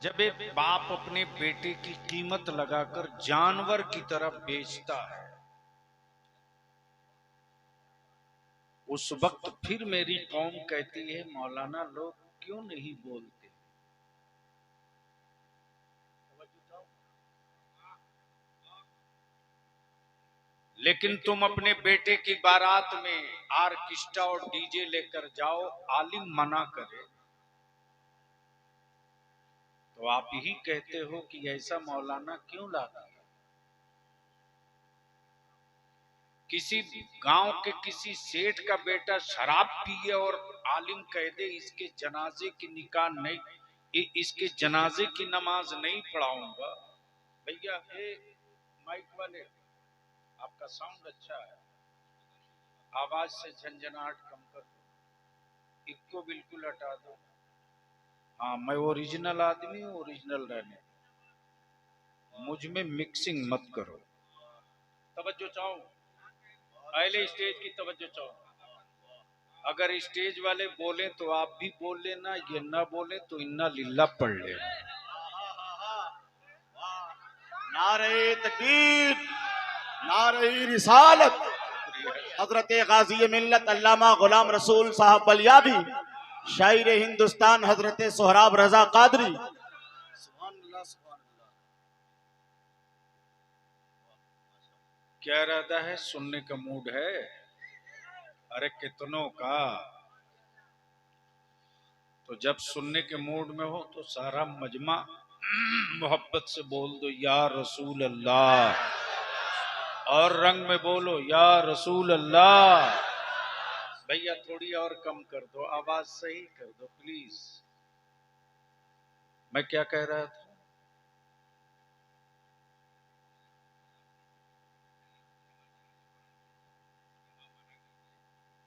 जब एक बाप अपने बेटे की कीमत लगाकर जानवर की तरह बेचता है, उस वक्त फिर मेरी कौम कहती है मौलाना लोग क्यों नहीं बोलते। लेकिन तुम अपने बेटे की बारात में आर्केस्ट्रा और डीजे लेकर जाओ, आलिम मना करे तो आप ही कहते हो कि ऐसा मौलाना क्यों लाता है। किसी गांव के किसी सेठ का बेटा शराब पिए और आलिम कह दे इसके जनाजे की निकाह नहीं, इसके जनाजे की नमाज नहीं पढ़ाऊंगा। भैया माइक वाले, आपका साउंड अच्छा है, आवाज से झंझनाहट कम कर दो, इसको बिल्कुल हटा दो। हाँ, मैं ओरिजिनल आदमी हूँ, ओरिजिनल रहने, मुझ में मिक्सिंग मत करो। तवज्जो चाहो, पहले स्टेज की तवज्जो चाहो। अगर स्टेज वाले बोले तो आप भी बोल लेना, ये ना बोले तो इन्ना लिल्ला पढ़ लेना। नारे तकबीर, नारे रिसालत। हजरत गाजी मिल्लत अल्लामा गुलाम रसूल साहब बलियाबी, शायर हिंदुस्तान हजरत सोहराब रजा कादरी। क्या इरादा है, सुनने का मूड है? अरे कितनों का। तो जब सुनने के मूड में हो तो सारा मजमा मोहब्बत से बोल दो या रसूल अल्लाह, और रंग में बोलो या रसूल अल्लाह। भैया थोड़ी और कम कर दो, आवाज सही कर दो प्लीज। मैं क्या कह रहा था?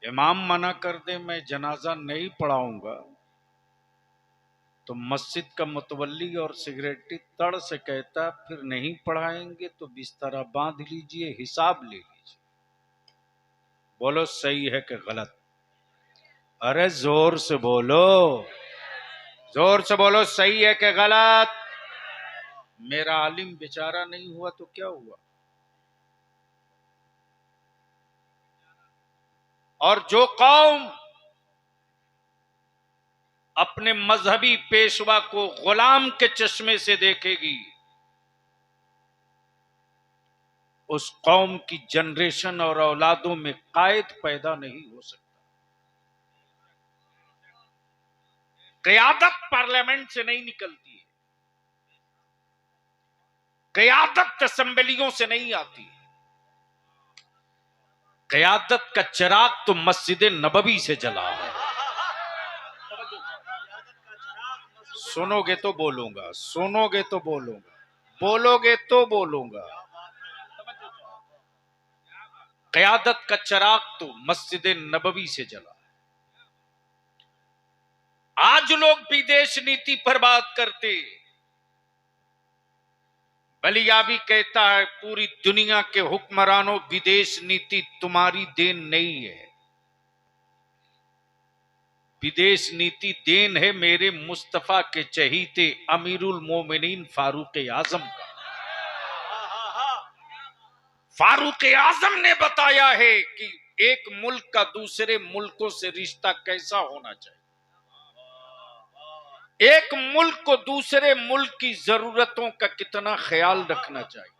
इमाम मना कर दे मैं जनाजा नहीं पढ़ाऊंगा तो मस्जिद का मुतवल्ली और सिगरेटी तड़ से कहता फिर नहीं पढ़ाएंगे तो बिस्तरा बांध लीजिए, हिसाब ले लीजिए। बोलो सही है कि गलत? अरे जोर से बोलो, जोर से बोलो, सही है कि गलत? मेरा आलिम बेचारा नहीं हुआ तो क्या हुआ? और जो कौम अपने मजहबी पेशवा को गुलाम के चश्मे से देखेगी, उस कौम की जनरेशन और औलादों में कायद पैदा नहीं हो सकता। क़यादत पार्लियामेंट से नहीं निकलती है, क़यादत असेंबलियों से नहीं आती है। क़यादत का चिराग तो मस्जिद नबवी से जला है। सुनोगे तो बोलूंगा, सुनोगे तो बोलूंगा, बोलोगे तो बोलूंगा। क़यादत का चिराग तो मस्जिद नबवी से जला। आज लोग विदेश नीति पर बात करते, बलियाबी कहता है पूरी दुनिया के हुक्मरानों विदेश नीति तुम्हारी देन नहीं है, विदेश नीति देन है मेरे मुस्तफा के चहीते अमीरुल मोमिनीन फारूक आजम का। फारूक आजम ने बताया है कि एक मुल्क का दूसरे मुल्कों से रिश्ता कैसा होना चाहिए, एक मुल्क को दूसरे मुल्क की जरूरतों का कितना ख्याल रखना चाहिए,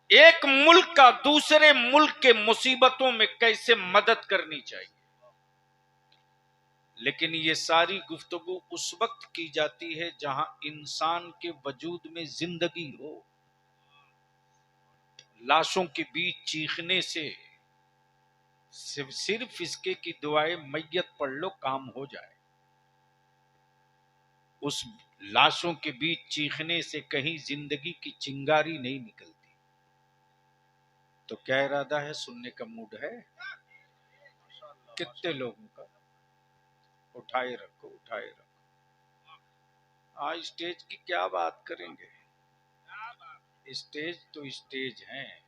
एक मुल्क का दूसरे मुल्क के मुसीबतों में कैसे मदद करनी चाहिए। लेकिन ये सारी गुफ्तगू उस वक्त की जाती है जहां इंसान के वजूद में जिंदगी हो। लाशों के बीच चीखने से सिर्फ इसके की दुआएं मैयत पढ़ लो काम हो जाए। उस लाशों के बीच चीखने से कहीं जिंदगी की चिंगारी नहीं निकलती। तो क्या इरादा है, सुनने का मूड है? कितने लोगों का? उठाए रखो, उठाए रखो। आज स्टेज की क्या बात करेंगे, स्टेज तो स्टेज हैं।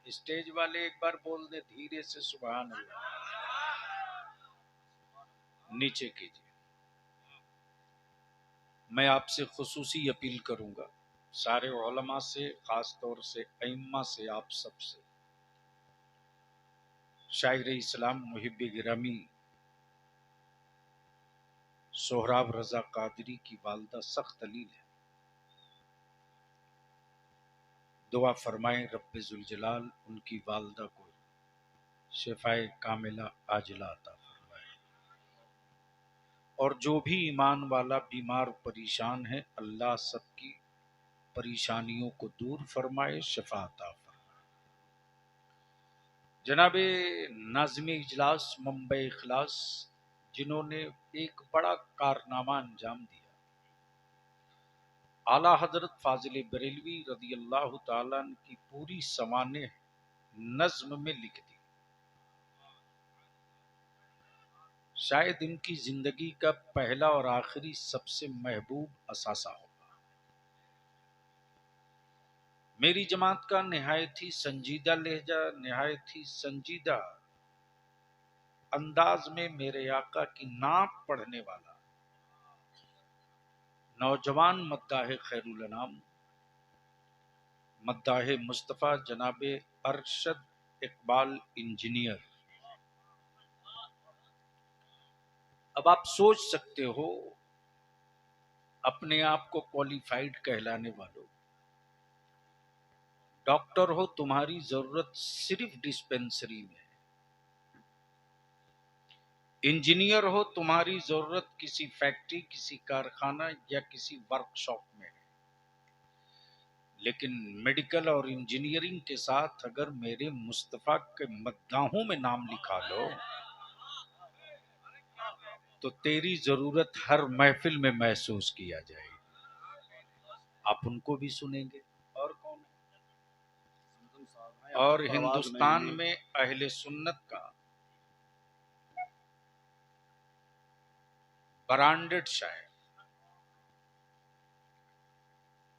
स्टेज वाले एक बार बोल दे धीरे से सुभान अल्लाह, नीचे कीजिए। मैं आपसे खुसूसी अपील करूंगा, सारे उलमा से, खास तौर से अइम्मा से, आप सबसे, शायर इस्लाम मुहिब गिरामी सोहराब रजा कादरी की वालदा सख्त अलील है। दुआ फरमाएं रब्बे जुल जलाल उनकी वालदा को शिफाए कामिला आजिला अता फरमाए। और जो भी ईमान वाला बीमार परेशान है, अल्लाह सबकी परेशानियों को दूर फरमाए, शिफा अता फरमाए। जनाबे नाज़िम इजलास मुंबई इखलास, जिन्होंने एक बड़ा कारनामा अंजाम दिया, आला हजरत फाजिल बरेलवी रदी अल्लाह ताला अन्हु की पूरी सवाने नज्म में लिख दी। शायद इनकी जिंदगी का पहला और आखिरी सबसे महबूब असासा होगा। मेरी जमात का निहायत ही संजीदा लहजा, निहायत ही संजीदा अंदाज में मेरे आका की नात पढ़ने वाला नौजवान मद्दाह खैरुल अनाम, मद्दाह मुस्तफ़ा जनाबे अरशद इकबाल इंजीनियर। अब आप सोच सकते हो, अपने आप को क्वालिफाइड कहलाने वालों, डॉक्टर हो, तुम्हारी जरूरत सिर्फ डिस्पेंसरी में, इंजीनियर हो, तुम्हारी जरूरत किसी फैक्ट्री, किसी कारखाना या किसी वर्कशॉप में है। लेकिन मेडिकल और इंजीनियरिंग के साथ अगर मेरे मुस्तफा के मद्दाहों में नाम लिखा लो, तो तेरी जरूरत हर महफिल में महसूस किया जाएगी। आप उनको भी सुनेंगे। और कौन है? और हिंदुस्तान में अहले सुन्नत का ब्रांडेड शायर,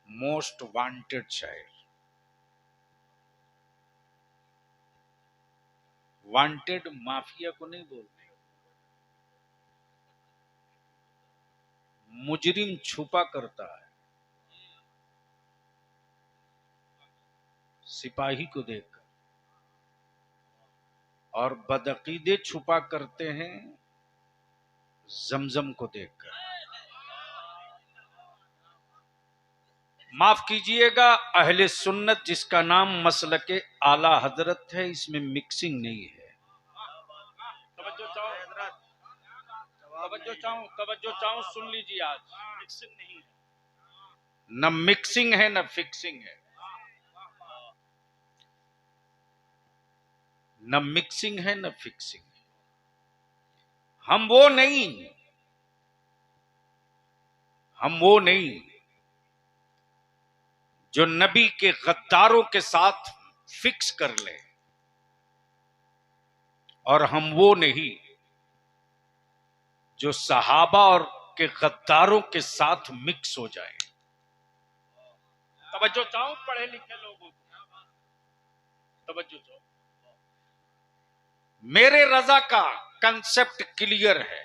मोस्ट वांटेड शायर, वांटेड माफिया को नहीं बोलते, मुजरिम छुपा करता है सिपाही को देखकर, और बदअकीदे छुपा करते हैं जमजम को देखकर। माफ कीजिएगा, अहले सुन्नत जिसका नाम मसलके आला हजरत है, इसमें मिक्सिंग नहीं है। तवज्जो चाहूं, सुन लीजिए, आज मिक्सिंग नहीं है, न मिक्सिंग है न फिक्सिंग है, न मिक्सिंग है न फिक्सिंग है। हम वो नहीं जो नबी के गद्दारों के साथ फिक्स कर ले, और हम वो नहीं जो सहाबा और के गद्दारों के साथ मिक्स हो जाए। तवज्जो चाहूं पढ़े लिखे लोगों को, तवज्जो चाहूं। मेरे रजा का कंसेप्ट क्लियर है,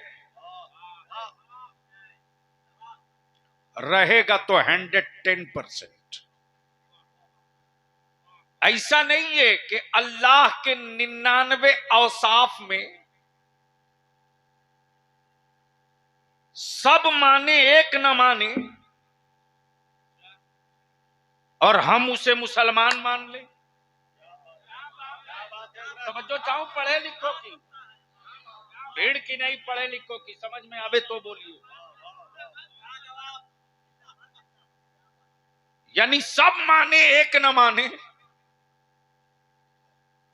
रहेगा तो 110%। ऐसा नहीं है कि अल्लाह के 99 औसाफ में सब माने एक न माने और हम उसे मुसलमान मान ले। समझो चाहूं पढ़े लिखो की, भीड़ की नहीं, पढ़े लिखो की, समझ में आवे तो बोलिए। यानी सब माने एक न माने,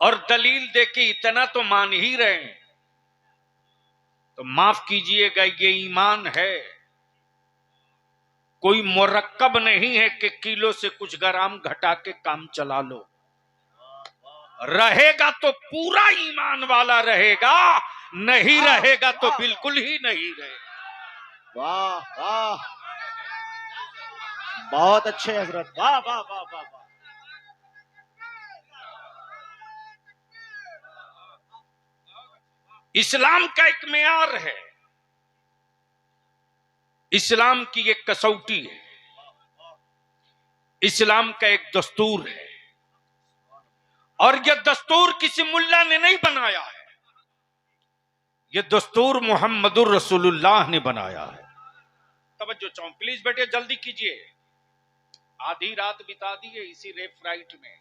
और दलील देके इतना तो मान ही रहे हैं, तो माफ कीजिएगा, ये ईमान है, कोई मुरक्कब नहीं है कि किलो से कुछ ग्राम घटा के काम चला लो। रहेगा तो पूरा ईमान वाला रहेगा, नहीं रहेगा तो बिल्कुल ही नहीं रहेगा। वाह वाह, बहुत अच्छे हजरत, वाह वाह वाह वाह वाह। इस्लाम का एक मेयार है, इस्लाम की एक कसौटी है, इस्लाम का एक दस्तूर है, और यह दस्तूर किसी मुल्ला ने नहीं बनाया है, यह दस्तूर मोहम्मदुर रसूलुल्लाह ने बनाया है। तवज्जो चाहूं, प्लीज बेटे जल्दी कीजिए, आधी रात बिता दी है इसी रेप राइट में।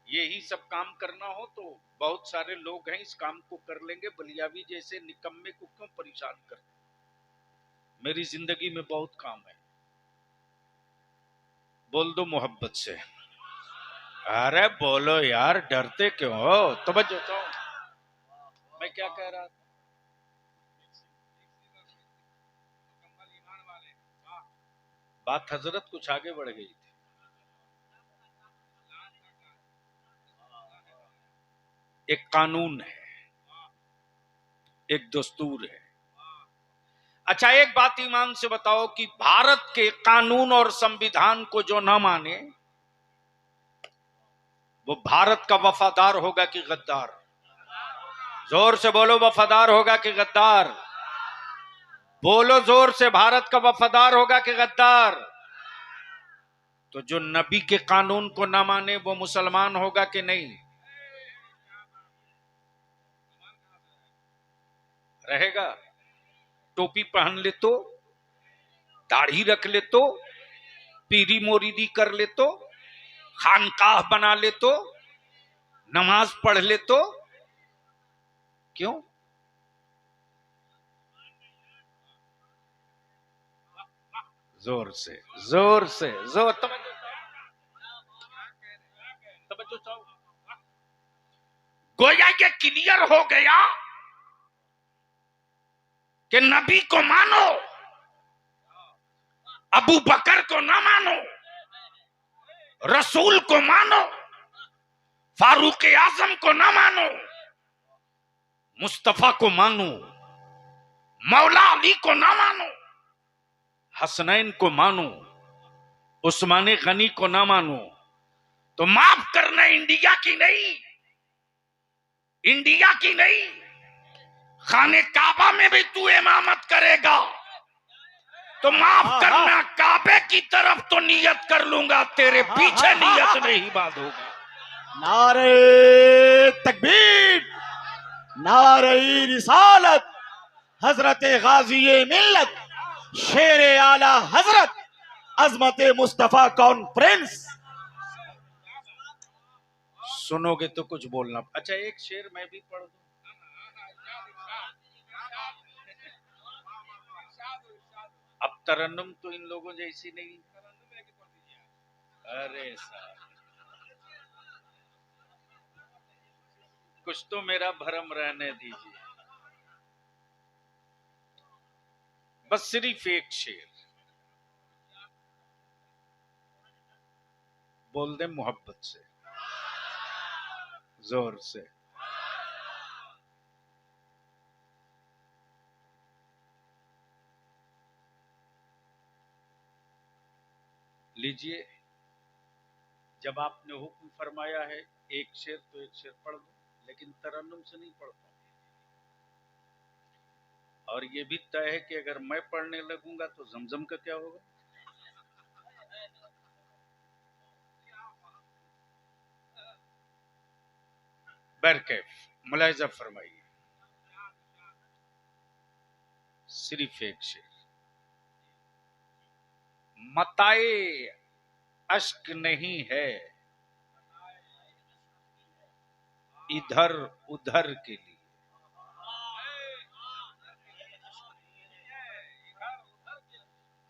यही सब काम करना हो तो बहुत सारे लोग हैं, इस काम को कर लेंगे। बलियावी जैसे निकम्मे को क्यों परेशान कर? मेरी जिंदगी में बहुत काम है। बोल दो मोहब्बत से। अरे बोलो यार, डरते क्यों हो? तवज्जो चाहो, मैं क्या कह रहा था? बात हजरत कुछ आगे बढ़ गई थी। एक कानून है, एक दस्तूर है। अच्छा एक बात ईमान से बताओ कि भारत के कानून और संविधान को जो ना माने वो भारत का वफादार होगा कि गद्दार? जोर से बोलो, वफादार होगा कि गद्दार? बोलो जोर से, भारत का वफादार होगा कि गद्दार? तो जो नबी के कानून को ना माने वो मुसलमान होगा कि नहीं? रहेगा। टोपी पहन ले तो, दाढ़ी रख ले तो, पीरी मोरीदी कर ले तो, खानकाह बना ले तो, नमाज पढ़ ले तो, क्यों? जोर से, जोर से, जोर, तवज्जो चाहो। गोया ये क्लियर हो गया कि नबी को मानो, अबू बकर को ना मानो, रसूल को मानो, फारूक आजम को ना मानो, मुस्तफा को मानो, मौला अली को ना मानो, हसनैन को मानो, उस्मान गनी को ना मानो, तो माफ करना, इंडिया की नहीं, इंडिया की नहीं, खाने काबा में भी तू इमामत करेगा तो माफ करना, काबे की तरफ तो नियत कर लूंगा, तेरे पीछे नियत नहीं बांधूंगा। नारे तकबीर, नारे रिसालत, हजरत गाजी मिल्लत, शेर आला हजरत, अजमत मुस्तफा कॉन्फ्रेंस। सुनोगे तो कुछ बोलना। अच्छा एक शेर मैं भी पढ़ दूं? अब तरन्नुम तो इन लोगों जैसी नहीं। अरे साहब, कुछ तो मेरा भरम रहने दीजिए। बस सिर्फ एक शेर बोल दे मोहब्बत से, जोर से। लीजिए, जब आपने हुक्म फरमाया है एक शेर तो एक शेर पढ़ दो, लेकिन तरन्नुम से नहीं पढ़ता। और ये भी तय है कि अगर मैं पढ़ने लगूंगा तो जमजम का क्या होगा? बरकैफ, मुलाहिजा फरमाइए, सिर्फ एक शेर। मताए अश्क नहीं है इधर उधर के लिए।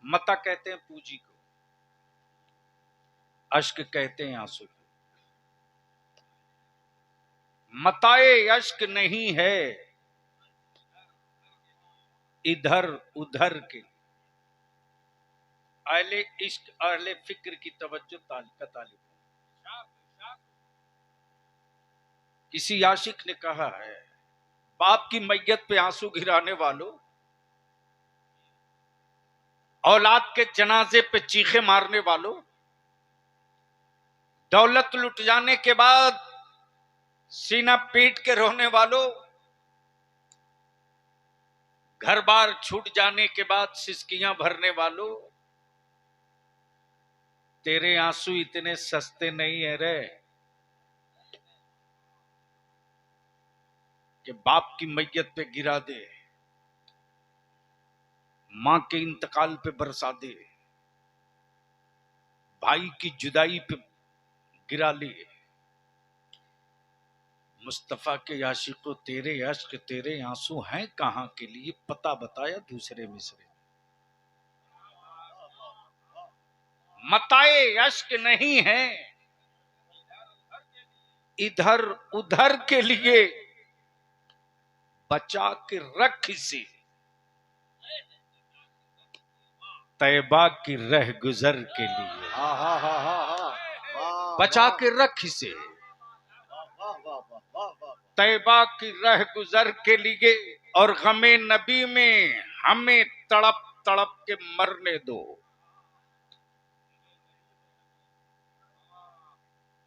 मता कहते हैं पूंजी को, अश्क कहते हैं आंसू को। मताए अश्क नहीं है इधर उधर के। अहले इश्क, अहले फिक्र की तवज्जो का तालिब। किसी आशिक ने कहा है, बाप की मैयत पे आंसू गिराने वालों, औलाद के जनाजे पे चीखे मारने वालों, दौलत लुट जाने के बाद सीना पीट के रोने वालों, घर बार छूट जाने के बाद सिसकियां भरने वालों, तेरे आंसू इतने सस्ते नहीं है रे कि बाप की मैयत पे गिरा दे, मां के इंतकाल पे बरसा दे, भाई की जुदाई पे गिरा ले। मुस्तफा के आशिकों, तेरे अश्क तेरे आंसू हैं कहां के लिए, पता बताया दूसरे मिसरे। मताए अश्क नहीं है इधर उधर के लिए, बचा के रख इसे तैबा की रह गुजर के लिए। हा हा हा हा हा, बचा के रख इसे तैबा की रह गुजर के लिए, और गमे नबी में हमें तड़प तड़प के मरने दो।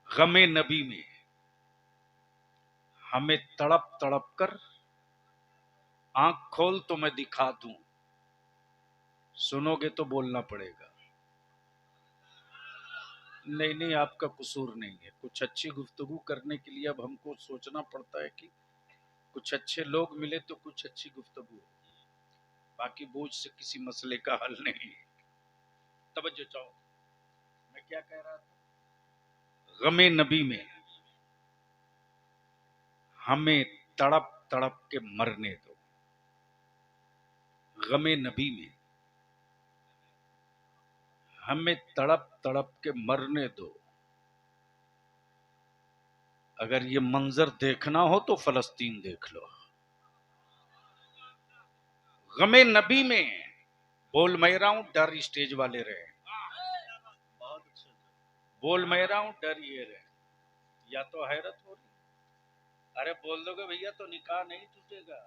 गमे नबी में हमें तड़प तड़प कर, आंख खोल तो मैं दिखा दूं, सुनोगे तो बोलना पड़ेगा। नहीं नहीं, आपका कसूर नहीं है। कुछ अच्छी गुफ्तगू करने के लिए अब हमको सोचना पड़ता है कि कुछ अच्छे लोग मिले तो कुछ अच्छी गुफ्तगू हो, बाकी बोझ से किसी मसले का हल नहीं। तवज्जो चाहो, मैं क्या कह रहा था? गमे नबी में हमें तड़प तड़प के मरने दो। गमे नबी में हमें तड़प तड़प के मरने दो। अगर ये मंजर देखना हो तो फलस्तीन देख लो। गमे नबी में बोल मैं रहा हूं, डर स्टेज वाले रहे, बोल मैं रहा हूं, डर ये रहे। या तो हैरत हो रही, अरे बोल दोगे भैया तो निकाह नहीं टूटेगा,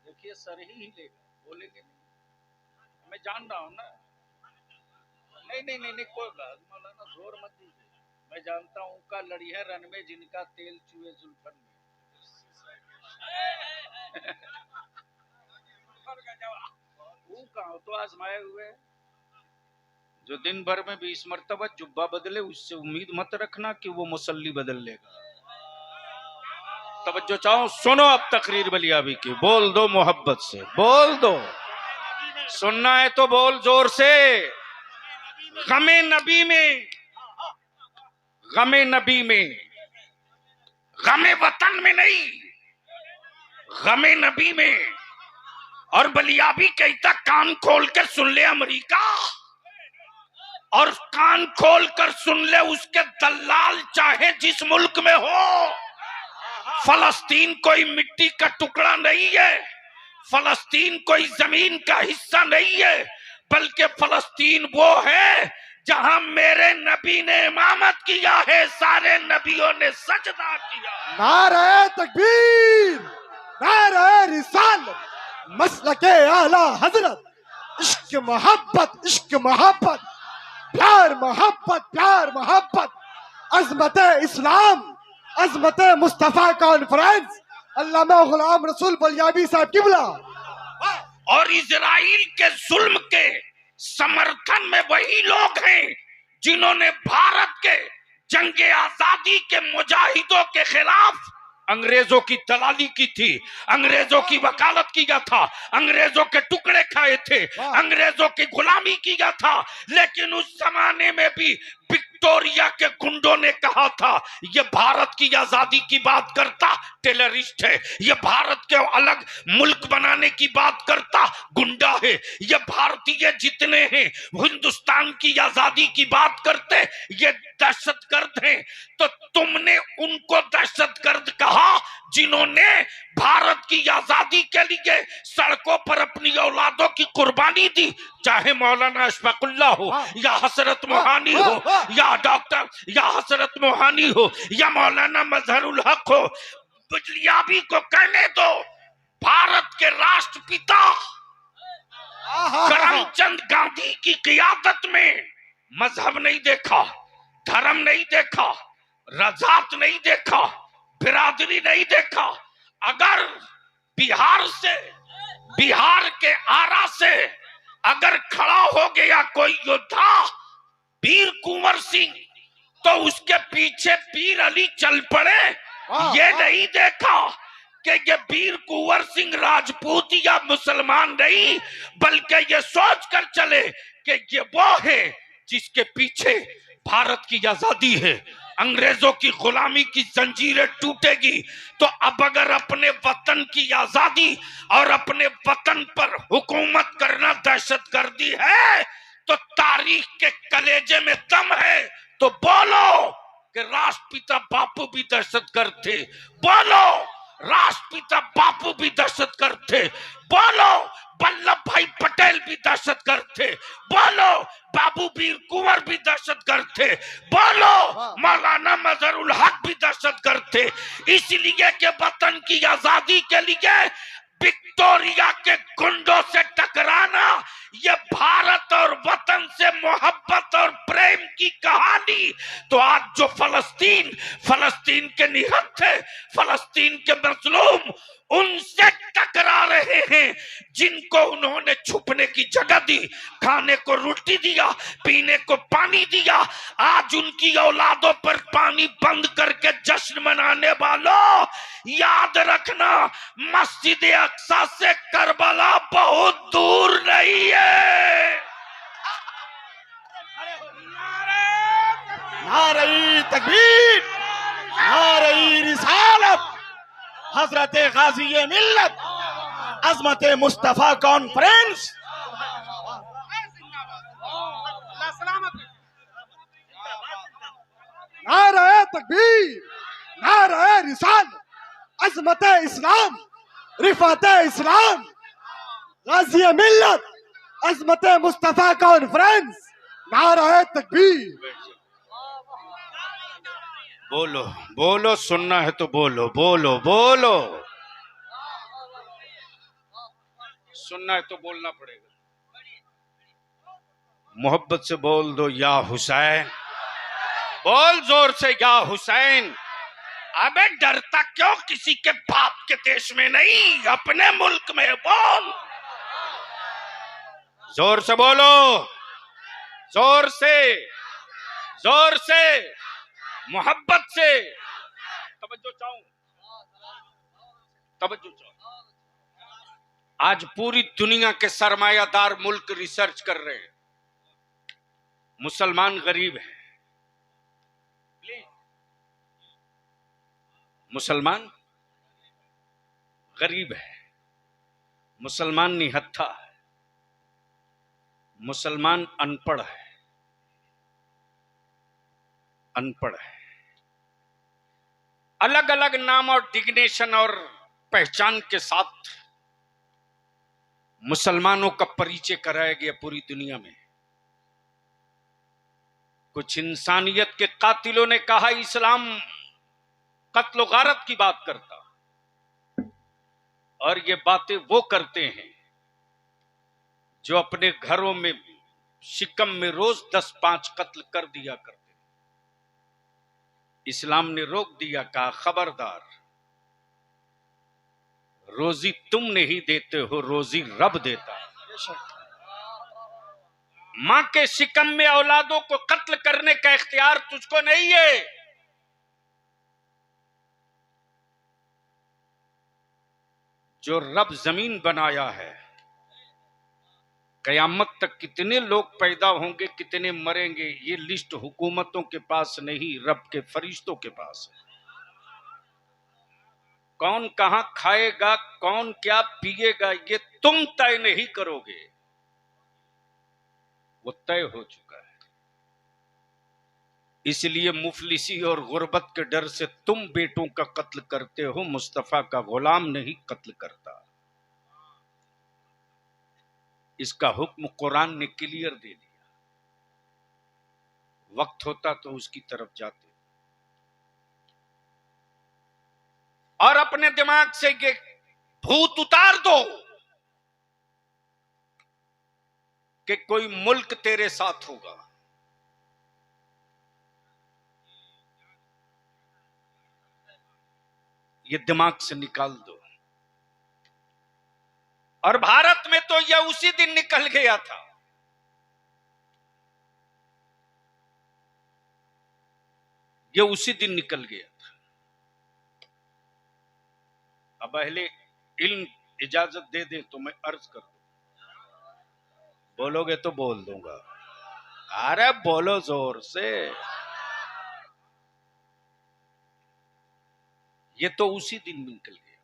देखिए सर ही हिलेगा, बोलेंगे नहीं। मैं जान रहा हूं ना, नहीं नहीं नहीं, नहीं कोई बात, मौलाना जोर मत दीजिए। मैं जानता हूं का लड़ी है रन में जिनका तेल चुए जुल्फन में। वो कहा तो आजमाए हुए, जो दिन भर में 20 मरतबा जुब्बा बदले, उससे उम्मीद मत रखना कि वो मुसल्ली बदल लेगा। तवज्जो चाहो, सुनो अब तकरीर बलियाबी की, बोल दो मोहब्बत से, बोल दो। सुनना है तो बोल जोर से। गमे नबी में, गमे नबी में, गमे वतन में नहीं, गमे नबी में। और बलियाबी कहता कान खोल कर सुन ले अमेरिका, और कान खोल कर सुन ले उसके दलाल चाहे जिस मुल्क में हो। फलस्तीन कोई मिट्टी का टुकड़ा नहीं है, फलस्तीन कोई जमीन का हिस्सा नहीं है, बल्कि फलस्तीन वो है जहां मेरे नबी ने इमामत किया है, सारे नबियों ने सजदा किया। नारे तकबीर, नारे रिसालत, मसलके आला हजरत, इश्क मोहब्बत, इश्क मोहब्बत, प्यार मोहब्बत, प्यार मोहब्बत, अजमत इस्लाम, अजमत मुस्तफा कॉन्फ्रेंस, अल्लामा गुलाम रसूल बलियाबी साहब किबला। और इजराइल के जुल्म के समर्थन में वही लोग हैं जिन्होंने भारत के जंगे आजादी के मुजाहिदों के खिलाफ अंग्रेजों की दलाली की थी, अंग्रेजों की वकालत किया था, अंग्रेजों के टुकड़े खाए थे, अंग्रेजों की गुलामी किया था। लेकिन उस जमाने में भी विक्टोरिया के गुंडों ने कहा था ये भारत की आजादी की बात करता टेररिस्ट है, ये भारत के अलग मुल्क बनाने की बात करता गुंडा है, ये भारतीय जितने हैं हिंदुस्तान की आजादी की बात करते ये दहशतगर्द हैं। तो तुमने उनको दहशतगर्द कहा जिन्होंने भारत की आजादी के लिए सड़कों पर अपनी औलादों की कुर्बानी दी, चाहे मौलाना अशफाकुल्लाह हो या हसरत मोहानी हो या डॉक्टर या हसरत मोहानी हो या मौलाना मजहरुल हक हो। बलियाबी को कहने दो, भारत के राष्ट्रपिता करमचंद गांधी की क़ियादत में मजहब नहीं देखा, धर्म नहीं देखा, रजात नहीं देखा, बिरादरी नहीं देखा। अगर बिहार से बिहार के आरा से अगर खड़ा हो गया कोई योद्धा वीर कुंवर सिंह, तो उसके पीछे पीर अली चल पड़े। ये नहीं देखा कि ये वीर कुंवर सिंह राजपूत या मुसलमान नहीं, बल्कि ये सोच कर चले कि ये वो है जिसके पीछे भारत की आजादी है, अंग्रेजों की गुलामी की जंजीरें टूटेगी। तो अब अगर अपने वतन की आजादी और अपने वतन पर हुकूमत करना दहशतगर्दी है, तो तारीख के कलेजे में दम है तो बोलो कि राष्ट्रपिता बापू भी दहशतगर्द थे, बोलो राष्ट्रपिता बापू भी दहशतगर्द थे, बोलो वल्लभ भाई पटेल भी दहशतगर्द थे, बोलो बाबू वीर कुंवर भी दहशतगर्द थे, बोलो मौलाना मजहरुल हक भी दहशतगर्द थे। इसलिए कि वतन की आजादी के लिए विक्टोरिया के गुंडों से टकराना, ये भारत और वतन से मोहब्बत और प्रेम की कहानी। तो आज जो फलस्तीन के निहत्थे, फलस्तीन के मजलूम उनसे टकरा रहे हैं, जिनको उन्होंने छुपने की जगह दी, खाने को रोटी दिया, पीने को पानी दिया। आज उनकी औलादों पर पानी बंद करके जश्न मनाने वालों, याद रखना मस्जिद अक्सा से करबला बहुत दूर नहीं है। नारे तकबीर, नारे रिसालत, हजरत गाजी मिल्लत, अजमत मुस्तफा कॉन्फ्रेंस। नारे तकबीर, नारे रिसालत, अजमत इस्लाम, रिफात इस्लाम, गाजी मिल्लत, अजमत मुस्तफा कॉन्फ्रेंस। नारे तकबीर। बोलो बोलो, सुनना है तो बोलो, बोलो बोलो, सुनना है तो बोलना पड़ेगा। मोहब्बत से बोल दो या हुसैन, बोल जोर से या हुसैन। अबे डरता क्यों किसी के बाप के देश में नहीं, अपने मुल्क में बोल, जोर से बोलो, जोर से, जोर से, मोहब्बत से। तवज्जो चाहूं, तवज्जो चाहूं। आज पूरी दुनिया के सरमायादार मुल्क रिसर्च कर रहे हैं, मुसलमान गरीब है, मुसलमान गरीब है, मुसलमान निहत्था है, मुसलमान अनपढ़ है, अनपढ़ है। अलग अलग नाम और डिग्नेशन और पहचान के साथ मुसलमानों का परिचय कराया गया पूरी दुनिया में। कुछ इंसानियत के कातिलों ने कहा इस्लाम कत्ल गारत की बात करता, और ये बातें वो करते हैं जो अपने घरों में शिकम में रोज 10-5 कत्ल कर दिया करते। इस्लाम ने रोक दिया, कहा खबरदार, रोजी तुम नहीं देते हो, रोजी रब देता है। मां के शिकम में औलादों को कत्ल करने का इख्तियार तुझको नहीं है। जो रब जमीन बनाया है, कयामत तक कितने लोग पैदा होंगे, कितने मरेंगे, ये लिस्ट हुकूमतों के पास नहीं, रब के फरिश्तों के पास है। कौन कहां खाएगा, कौन क्या पिएगा, ये तुम तय नहीं करोगे, वो तय हो चुका है। इसलिए मुफलिसी और गुर्बत के डर से तुम बेटों का कत्ल करते हो, मुस्तफा का गुलाम नहीं कत्ल करता। इसका हुक्म कुरान ने क्लियर दे दिया, वक्त होता तो उसकी तरफ जाते। और अपने दिमाग से ये भूत उतार दो कि कोई मुल्क तेरे साथ होगा। ये दिमाग से निकाल दो। और भारत में तो यह उसी दिन निकल गया था। यह उसी दिन निकल गया था। अब अहले इल्म इजाजत दे दे तो मैं अर्ज कर दूं। बोलोगे तो बोल दूंगा। अरे बोलो जोर से। ये तो उसी दिन निकल गया था।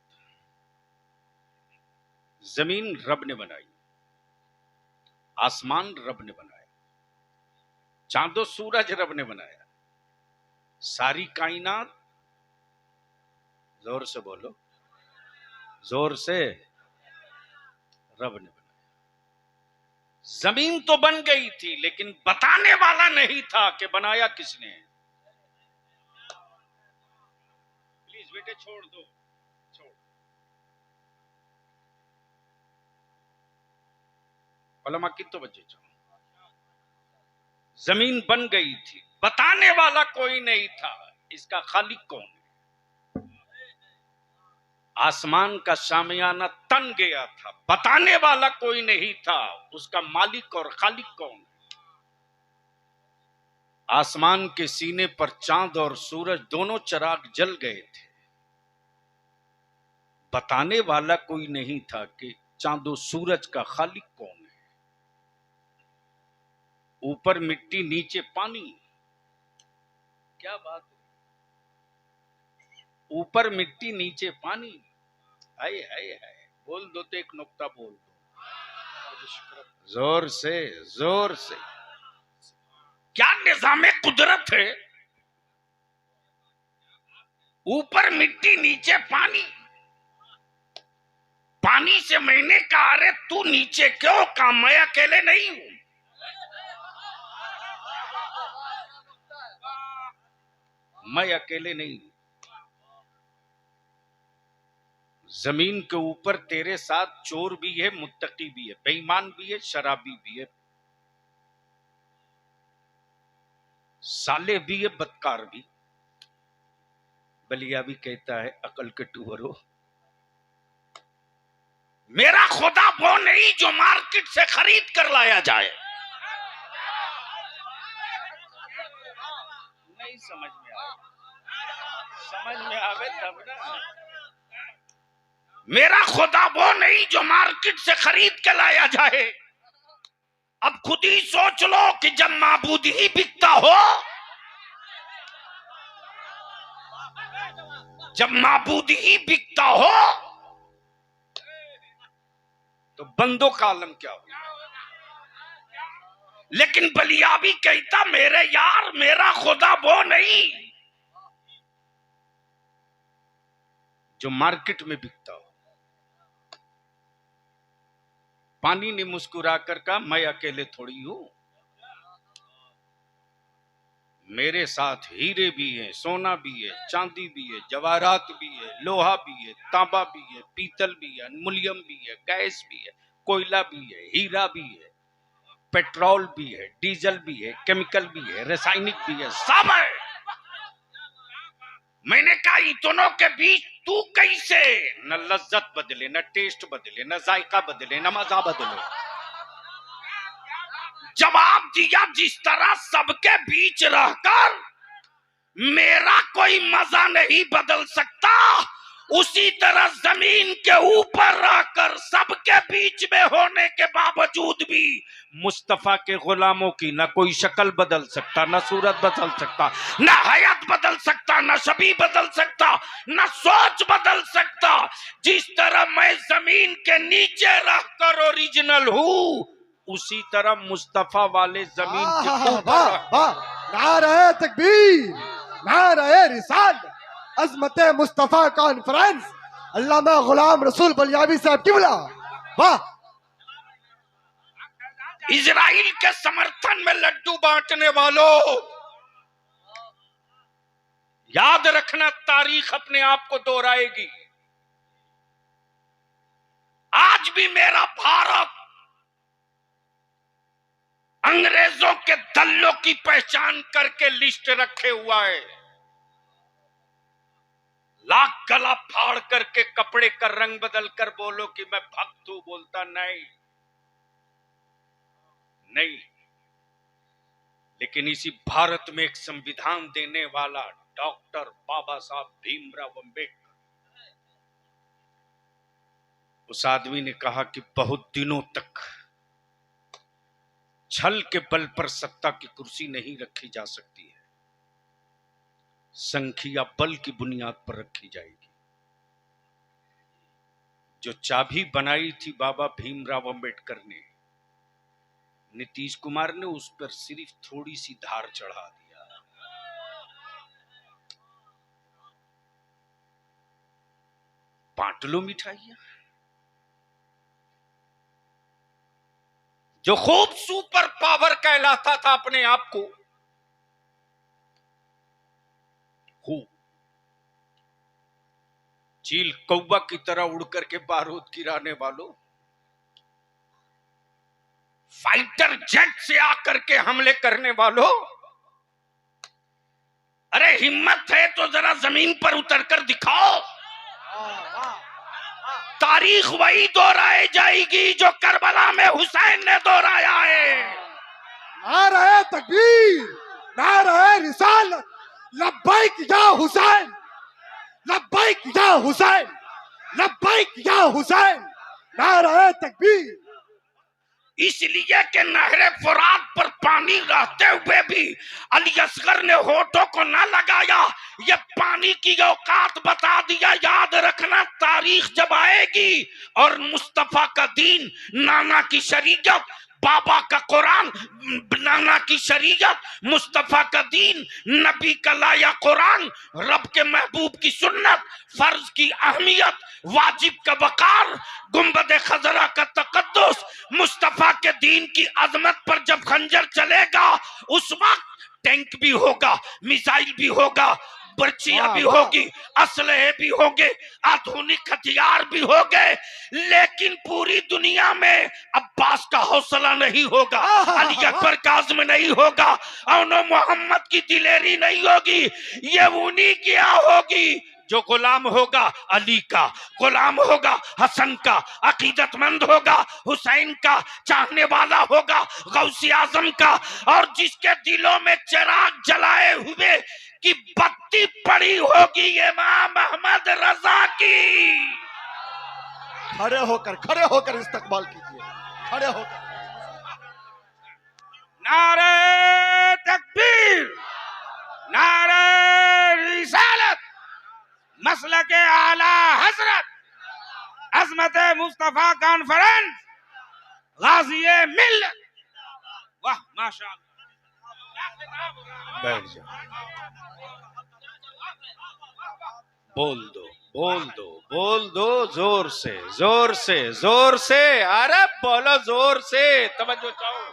जमीन रब ने बनाई, आसमान रब ने बनाया, चांदो सूरज रब ने बनाया, सारी कायनात, जोर से बोलो, जोर से, रब ने बनाया। जमीन तो बन गई थी लेकिन बताने वाला नहीं था कि बनाया किसने। प्लीज बेटे छोड़ दो, छोड़। उलमा कितने बच्चे चो जमीन बन गई थी, बताने वाला कोई नहीं था इसका खालिक कौन है। आसमान का शामियाना तन गया था, बताने वाला कोई नहीं था उसका मालिक और खालिक कौन है। आसमान के सीने पर चांद और सूरज दोनों चिराग जल गए थे, बताने वाला कोई नहीं था कि चांदो सूरज का खालिक कौन है। ऊपर मिट्टी नीचे पानी, क्या बात है। ऊपर मिट्टी नीचे पानी, हाय हाय हाय। बोल दो तो एक नुक्ता बोल दो, जोर से, जोर से। क्या निजामे कुदरत है। ऊपर मिट्टी नीचे पानी, पानी से मैंने कहा अरे तू नीचे क्यों कहा, मैं अकेले नहीं हूं। मैं अकेले नहीं हूं। जमीन के ऊपर तेरे साथ चोर भी है, मुत्तकी भी है, बेईमान भी है, शराबी भी है, साले भी है, बदकार भी। बलिया भी कहता है अकल के टूहरो, मेरा खुदा वो नहीं जो मार्केट से खरीद कर लाया जाए। नहीं समझ में आए, समझ में आवे तब ना। मेरा खुदा वो नहीं जो मार्केट से खरीद के लाया जाए। अब खुद ही सोच लो कि जब माबूद ही बिकता हो, जब माबूद ही बिकता हो तो बंदों का आलम क्या हो। लेकिन बलिया भी कहता मेरे यार मेरा खुदा वो नहीं जो मार्केट में बिकता हो। पानी ने मुस्कुरा कर कहा मैं अकेले थोड़ी हूं, मेरे साथ हीरे भी है, सोना भी है, चांदी भी है, जवाहरात भी है, लोहा भी है, तांबा भी है, पीतल भी है, एल्युमिनियम भी है, गैस भी है, कोयला भी है, हीरा भी है, पेट्रोल भी है, डीजल भी है, केमिकल भी है, रासायनिक भी है, सब है। मैंने कहा इतनों के बीच तू कैसे, न लज्जत बदले, न टेस्ट बदले, न जायका बदले, न मजा बदले। जवाब दिया जिस तरह सबके बीच रहकर मेरा कोई मजा नहीं बदल सकता, उसी तरह जमीन के ऊपर रहकर सबके बीच में होने के बावजूद भी मुस्तफा के गुलामों की न कोई शक्ल बदल सकता, न सूरत बदल सकता, न हयात बदल सकता, न शबी बदल सकता, न सोच बदल सकता। जिस तरह मैं जमीन के नीचे रहकर ओरिजिनल हूं, उसी तरह मुस्तफा वाले जमीन के ऊपर। नारे तकबीर, नारे रिसाल, अजमत मुस्तफा कॉन्फ्रेंस, अल्लामा गुलाम रसूल बलियावी साहब किबला। वाह। इजराइल के समर्थन में लड्डू बांटने वालों, याद रखना तारीख अपने आप को दोहराएगी। आज भी मेरा भारत अंग्रेजों के दल्लों की पहचान करके लिस्ट रखे हुआ है। लाख गला फाड़ करके कपड़े का रंग बदल कर बोलो कि मैं भक्त हूं, बोलता नहीं नहीं। लेकिन इसी भारत में एक संविधान देने वाला डॉक्टर बाबा साहब भीमराव अंबेडकर, उस आदमी ने कहा कि बहुत दिनों तक छल के बल पर सत्ता की कुर्सी नहीं रखी जा सकती है, संख्या बल की बुनियाद पर रखी जाएगी। जो चाबी बनाई थी बाबा भीमराव अंबेडकर ने, नीतीश कुमार ने उस पर सिर्फ थोड़ी सी धार चढ़ा दिया। बांट लो मिठाइयां। जो खूब सुपर पावर कहलाता था अपने आप को, चील कौवा की तरह उड़ करके बारूद गिराने वालों, फाइटर जेट से आकर के हमले करने वालों, अरे हिम्मत है तो जरा जमीन पर उतरकर दिखाओ। तारीख वही दोहराई जाएगी जो करबला में हुसैन ने दोहराया है। नारे तकबीर, नारे रिसालत, लब्बैक या हुसैन, लब्बैक या हुसैन, लब्बैक या हुसैन, नारे तकबीर। इसलिए कि नहरे फुरात पर पानी रहते हुए भी अली असगर ने होठों को न लगाया, ये पानी की औकात बता दिया। याद रखना, तारीख जब आएगी और मुस्तफा का दीन, नाना की शरीयत, बाबा का कुरान, नाना की शरीयत, मुस्तफा का दीन, नबी का लाया कुरान, रब के महबूब की सुन्नत, फर्ज की अहमियत, वाजिब का वकार, गुंबद खजरा का तकद्दुस, मुस्तफा के दीन की अजमत पर जब खंजर चलेगा, उस वक्त टैंक भी होगा, मिसाइल भी होगा, बर्चियां भी होगी, असलहे भी होंगे, आधुनिक हथियार भी होंगे, लेकिन पूरी दुनिया में अब्बास का हौसला नहीं होगा, अली अकबर का आज़म नहीं होगा, और मोहम्मद की दिलेरी नहीं होगी। ये उन्हीं की होगी जो गुलाम होगा अली का, गुलाम होगा हसन का, अकीदतमंद होगा हुसैन का, चाहने वाला होगा गौसी आजम का, और जिसके दिलों में चिराग जलाए हुए की बत्ती पड़ी होगी इमाम अहमद रजा की। खड़े होकर इस्तकबाल कीजिए, खड़े होकर। नारे तकबीर, नारे रिसालत, मसलके आला हजरत, अज़मत मुस्तफा कॉन्फ्रेंस, गाज़िए मिल्लत। वाह माशाअल्लाह। बैठ जाओ, बोल दो, बोल दो, बोल दो, जोर से, जोर से, जोर से, अरे बोलो जोर से, तवज्जो चाहो।